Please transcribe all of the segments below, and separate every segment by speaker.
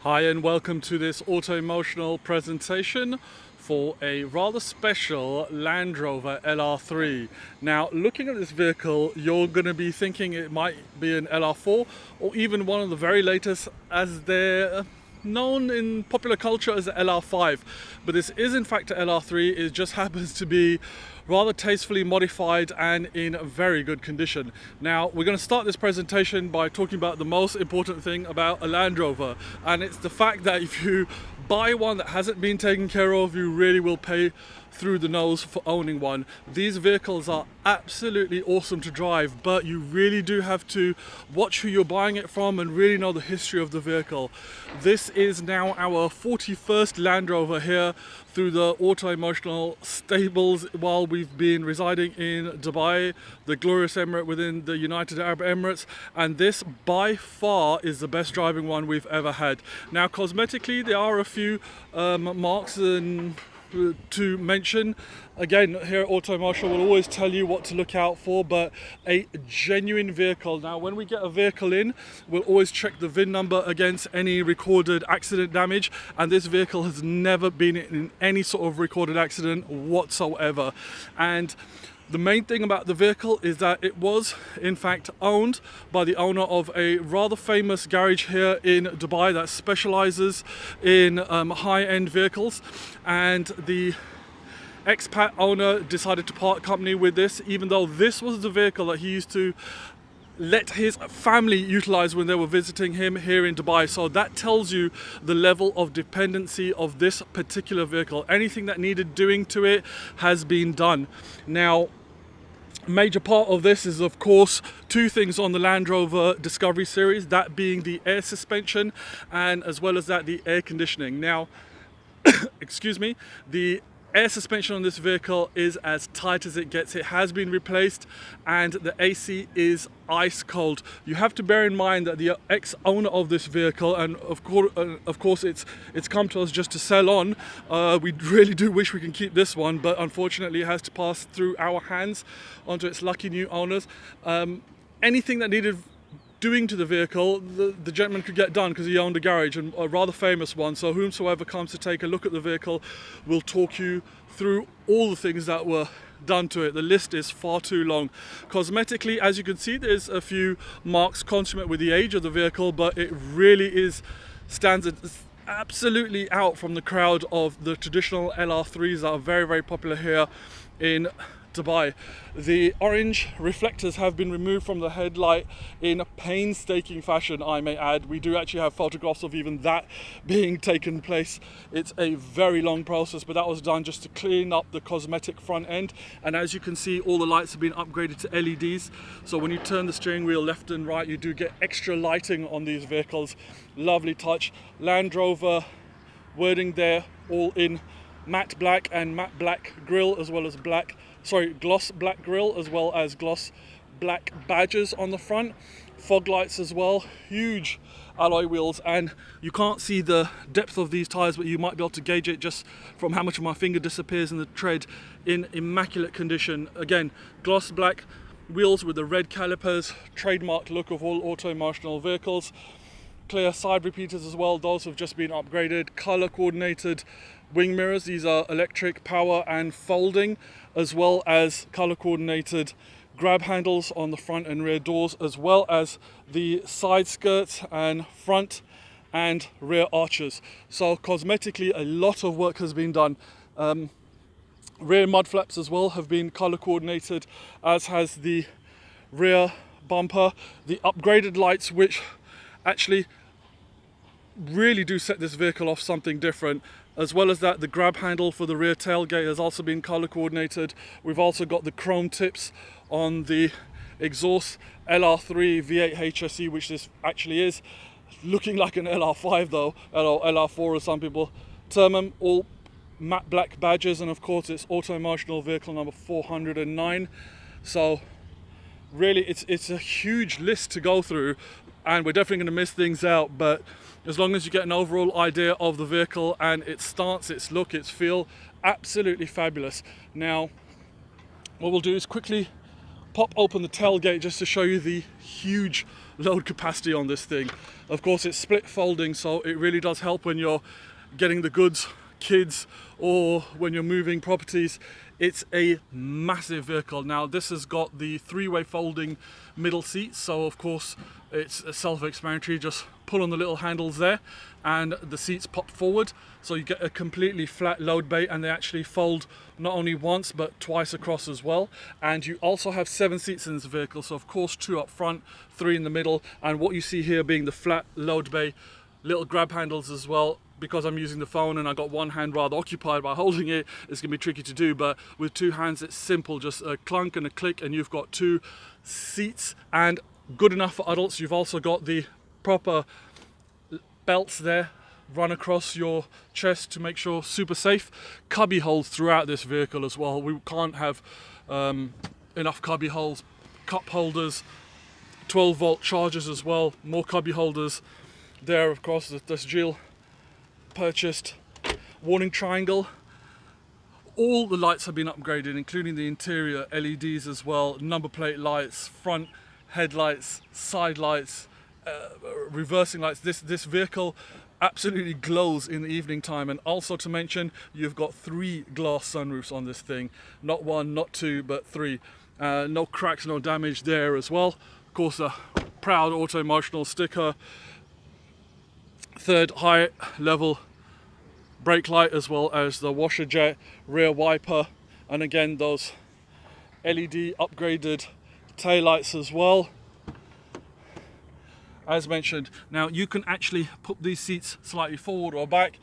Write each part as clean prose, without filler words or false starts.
Speaker 1: Hi and welcome to this Autoemotional presentation for a rather special Land Rover LR3. Now, looking at this vehicle, you're going to be thinking it might be an LR4 or even one of the very latest, as they're known in popular culture as the LR5. But this is in fact a LR3. It just happens to be rather tastefully modified and in very good condition. Now, we're going to start this presentation by talking about the most important thing about a Land Rover, and it's the fact that if you buy one that hasn't been taken care of, you really will pay through the nose for owning one. These vehicles are absolutely awesome to drive, but you really do have to watch who you're buying it from and really know the history of the vehicle. This is now our 41st Land Rover here through the Autoemotional stables while we've been residing in Dubai, the glorious emirate within the United Arab Emirates, and this by far is the best driving one we've ever had. Now, cosmetically, there are a few marks and to mention. Again, here at Autoemotional we'll always tell you what to look out for, but a genuine vehicle. Now, when we get a vehicle in, we'll always check the VIN number against any recorded accident damage, and this vehicle has never been in any sort of recorded accident whatsoever. And the main thing about the vehicle is that it was in fact owned by the owner of a rather famous garage here in Dubai that specializes in high-end vehicles, and the expat owner decided to part company with this, even though this was the vehicle that he used to let his family utilize when they were visiting him here in Dubai. So that tells you the level of dependency of this particular vehicle. Anything that needed doing to it has been done. Now, a major part of this is of course two things on the Land Rover Discovery series, that being the air suspension and as well as that the air conditioning. Now excuse me, the air suspension on this vehicle is as tight as it gets. It has been replaced and the AC is ice cold. You have to bear in mind that the ex-owner of this vehicle, and of course it's come to us just to sell on, we really do wish we can keep this one, but unfortunately it has to pass through our hands onto its lucky new owners. Anything that needed doing to the vehicle, the gentleman could get done because he owned a garage, and a rather famous one. So whomsoever comes to take a look at the vehicle will talk you through all the things that were done to it. The list is far too long. Cosmetically, as you can see, there's a few marks consummate with the age of the vehicle, but it really stands absolutely out from the crowd of the traditional LR3s that are very, very popular here in Dubai. The orange reflectors have been removed from the headlight in a painstaking fashion, I may add. We do actually have photographs of even that being taken place. It's a very long process, but that was done just to clean up the cosmetic front end. And as you can see, all the lights have been upgraded to LEDs, so when you turn the steering wheel left and right, you do get extra lighting on these vehicles. Lovely touch. Land Rover wording there, all in matte black and matte black grille, as well as gloss black grille, as well as gloss black badges on the front. Fog lights as well, huge alloy wheels, and you can't see the depth of these tires, but you might be able to gauge it just from how much of my finger disappears in the tread. In immaculate condition. Again, gloss black wheels with the red calipers, trademark look of all Autoemotional vehicles. Clear side repeaters as well, those have just been upgraded. Color coordinated wing mirrors, these are electric, power and folding, as well as color coordinated grab handles on the front and rear doors, as well as the side skirts and front and rear arches. So cosmetically a lot of work has been done. Rear mud flaps as well have been color coordinated, as has the rear bumper. The upgraded lights, which actually really do set this vehicle off something different. As well as that, the grab handle for the rear tailgate has also been color coordinated. We've also got the chrome tips on the exhaust. LR3 V8 HSE, which this actually is, looking like an LR5 though, LR4 as some people term them. All matte black badges, and of course it's Autoemotional vehicle number 409. So really it's a huge list to go through, and we're definitely going to miss things out, but as long as you get an overall idea of the vehicle and its stance, its look, its feel, absolutely fabulous. Now, what we'll do is quickly pop open the tailgate just to show you the huge load capacity on this thing. Of course, it's split folding, so it really does help when you're getting the goods, kids, or when you're moving properties. It's a massive vehicle. Now this has got the three-way folding middle seats, so of course it's self-explanatory. Just pull on the little handles there and the seats pop forward, so you get a completely flat load bay, and they actually fold not only once but twice across as well. And you also have 7 seats in this vehicle, so of course 2 up front, 3 in the middle, and what you see here being the flat load bay, little grab handles as well. Because I'm using the phone and I got one hand rather occupied by holding it, it's going to be tricky to do, but with 2 hands it's simple, just a clunk and a click and you've got 2 seats, and good enough for adults. You've also got the proper belts there run across your chest to make sure super safe. Cubby holes throughout this vehicle as well. We can't have enough cubby holes. Cup holders, 12-volt chargers as well, more cubby holders there. Of course, this Jill purchased warning triangle. All the lights have been upgraded, including the interior LEDs as well, number plate lights, front headlights, side lights, reversing lights. This vehicle absolutely glows in the evening time. And also to mention, you've got 3 glass sunroofs on this thing, not 1, not 2, but 3. No cracks, no damage there as well. Of course, a proud Autoemotional sticker. 3rd high level brake light, as well as the washer jet rear wiper, and again those LED upgraded tail lights as well, as mentioned. Now you can actually put these seats slightly forward or back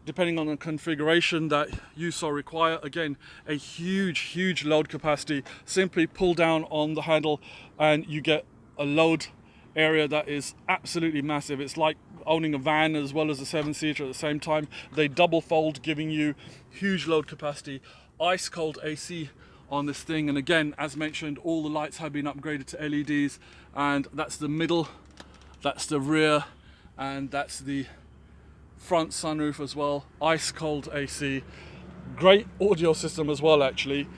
Speaker 1: depending on the configuration that you so require. Again, a huge load capacity. Simply pull down on the handle and you get a load area that is absolutely massive. It's like owning a van as well as a 7-seater at the same time. They double fold, giving you huge load capacity. Ice cold AC on this thing, and again, as mentioned, all the lights have been upgraded to LEDs, and that's the middle, that's the rear, and that's the front sunroof as well. Ice cold AC. Great audio system as well, actually.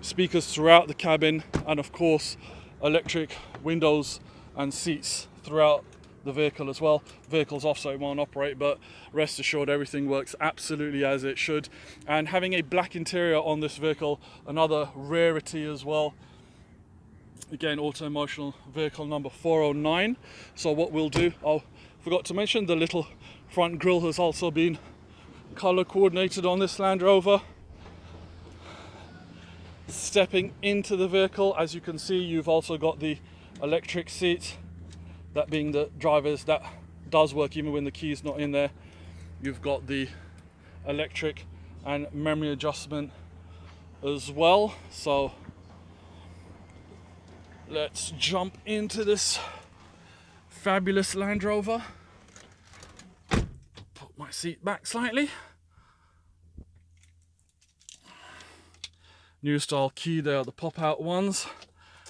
Speaker 1: Speakers throughout the cabin, and of course electric windows and seats throughout the vehicle as well. Vehicle's off, so it won't operate, but rest assured everything works absolutely as it should. And having a black interior on this vehicle, another rarity as well. Again, Autoemotional vehicle number 409. So what we'll do, I forgot to mention, the little front grille has also been color coordinated on this Land Rover. Stepping into the vehicle, as you can see, you've also got the electric seat, that being the driver's, that does work even when the key's not in there. You've got the electric and memory adjustment as well. So let's jump into this fabulous Land Rover. Put my seat back slightly. New style key there, the pop out ones,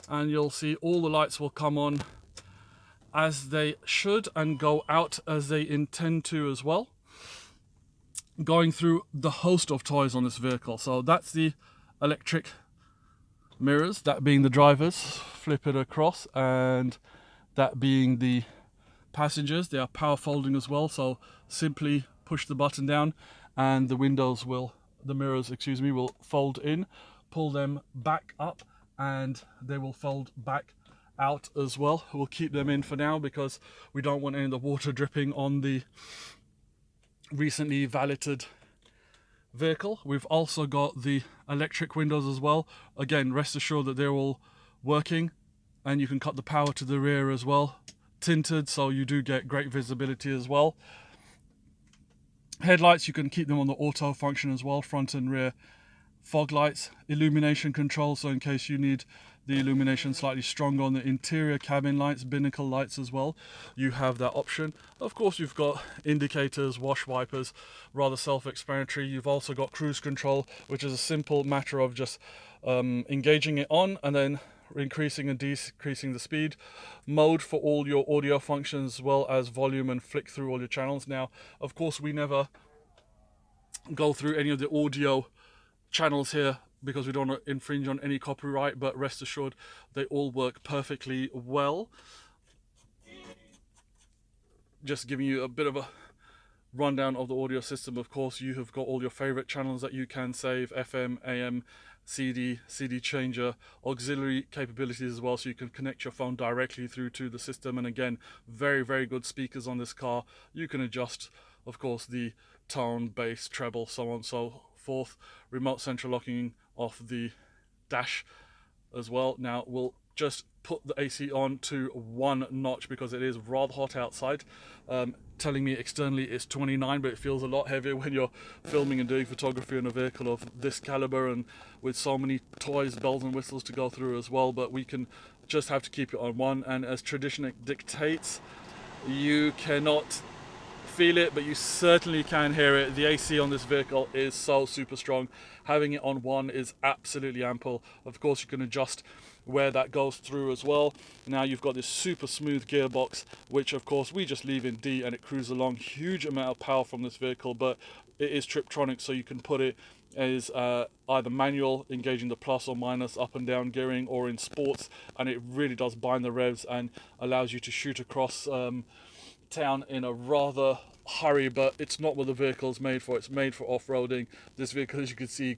Speaker 1: and you'll see all the lights will come on as they should and go out as they intend to as well. Going through the host of toys on this vehicle. So that's the electric mirrors, that being the drivers, flip it across, and that being the passengers. They are power folding as well, so simply push the button down and the windows will, the mirrors, excuse me, will fold in. Pull them back up and they will fold back out as well. We'll keep them in for now because we don't want any of the water dripping on the recently valeted vehicle. We've also got the electric windows as well. Again, rest assured that they're all working, and you can cut the power to the rear as well. Tinted, so you do get great visibility as well. Headlights, you can keep them on the auto function as well, front and rear. Fog lights, illumination control, so in case you need the illumination slightly stronger on the interior cabin lights, binnacle lights as well, you have that option. Of course, you've got indicators, wash wipers, rather self-explanatory. You've also got cruise control, which is a simple matter of just engaging it on and then increasing and decreasing the speed. Mode for all your audio functions, as well as volume and flick through all your channels. Now, of course, we never go through any of the audio channels here because we don't want to infringe on any copyright, but rest assured they all work perfectly well. just giving you a bit of a rundown of the audio system. Of course, you have got all your favorite channels that you can save: FM, AM, CD changer, auxiliary capabilities as well, so you can connect your phone directly through to the system. And again, very good speakers on this car. You can adjust, of course, the tone, bass, treble, so on and so forth. Remote central locking off the dash as well. Now we'll just put the AC on to 1 notch because it is rather hot outside. Telling me externally it's 29, but it feels a lot heavier when you're filming and doing photography in a vehicle of this caliber and with so many toys, bells and whistles to go through as well. But we can just have to keep it on 1, and as tradition dictates, you cannot feel it, but you certainly can hear it. The AC on this vehicle is so super strong. Having it on 1 is absolutely ample. Of course, you can adjust where that goes through as well. Now you've got this super smooth gearbox, which of course we just leave in D and it cruises along. Huge amount of power from this vehicle, but it is Triptronic, so you can put it as either manual, engaging the plus or minus, up and down gearing, or in sports, and it really does bind the revs and allows you to shoot across town in a rather hurry. But it's not what the vehicle is made for. It's made for off-roading. This vehicle, as you can see,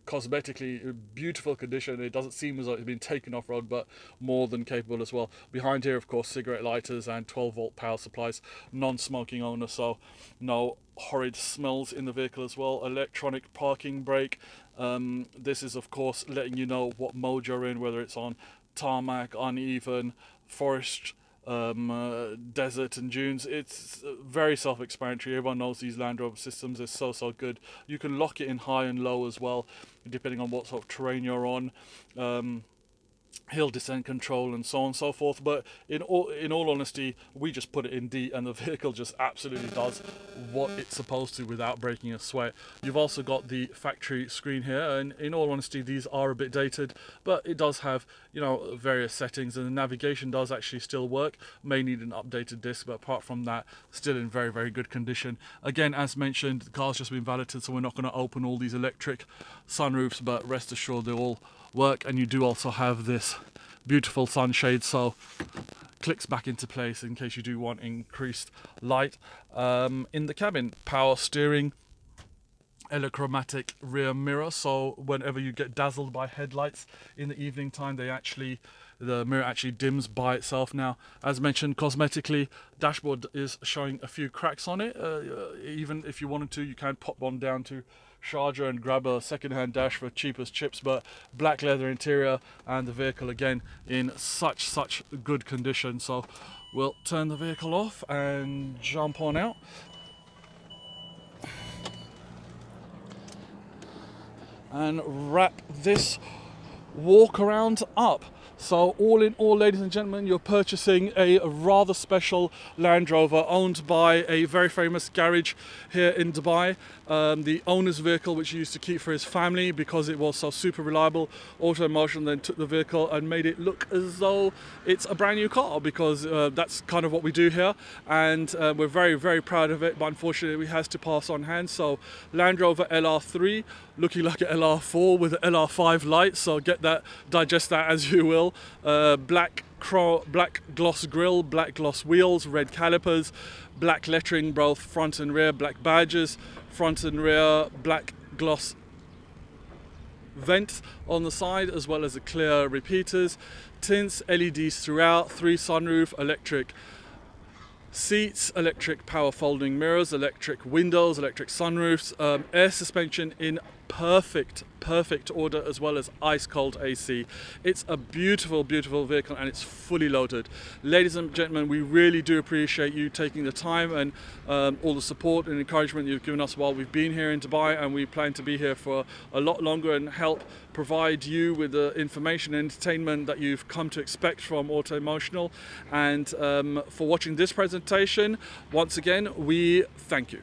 Speaker 1: cosmetically beautiful condition. It doesn't seem as though it's been taken off-road, but more than capable as well. Behind here, of course, cigarette lighters and 12-volt power supplies. Non-smoking owner, so no horrid smells in the vehicle as well. Electronic parking brake. This is, of course, letting you know what mode you're in, whether it's on tarmac, uneven, forest, desert and dunes. It's very self-explanatory. Everyone knows these Land Rover systems are so good. You can lock it in high and low as well, depending on what sort of terrain you're on. Hill descent control and so on and so forth. But in all honesty, we just put it in D and the vehicle just absolutely does what it's supposed to without breaking a sweat. You've also got the factory screen here, and in all honesty, these are a bit dated, but it does have, you know, various settings, and the navigation does actually still work. May need an updated disc, but apart from that, still in very good condition. Again, as mentioned, the car's just been validated, so we're not going to open all these electric sunroofs, but rest assured they all work. And you do also have this beautiful sunshade, so clicks back into place in case you do want increased light. In the cabin, power steering, electrochromatic rear mirror, so whenever you get dazzled by headlights in the evening time, the mirror actually dims by itself. Now, as mentioned, cosmetically, dashboard is showing a few cracks on it. Even if you wanted to, you can pop one down to Sharjah and grab a second-hand dash for cheap as chips. But black leather interior, and the vehicle again in such good condition. So we'll turn the vehicle off and jump on out. And wrap this walk around up. So all in all, ladies and gentlemen, you're purchasing a rather special Land Rover owned by a very famous garage here in Dubai. The owner's vehicle, which he used to keep for his family because it was so super reliable. Autoemotional then took the vehicle and made it look as though it's a brand new car, because that's kind of what we do here, and we're very proud of it. But unfortunately, it has to pass on hands. So Land Rover Lr3, looking like an LR4 with an LR5 light, so get that, digest that as you will. Black gloss grille, black gloss wheels, red calipers, black lettering both front and rear, black badges, front and rear, black gloss vent on the side, as well as the clear repeaters, tints, LEDs throughout, 3 sunroof, electric seats, electric power folding mirrors, electric windows, electric sunroofs, air suspension in perfect order, as well as ice cold AC. It's a beautiful vehicle, and it's fully loaded. Ladies and gentlemen, we really do appreciate you taking the time and all the support and encouragement you've given us while we've been here in Dubai, and we plan to be here for a lot longer and help provide you with the information and entertainment that you've come to expect from Autoemotional. And for watching this presentation, once again, we thank you.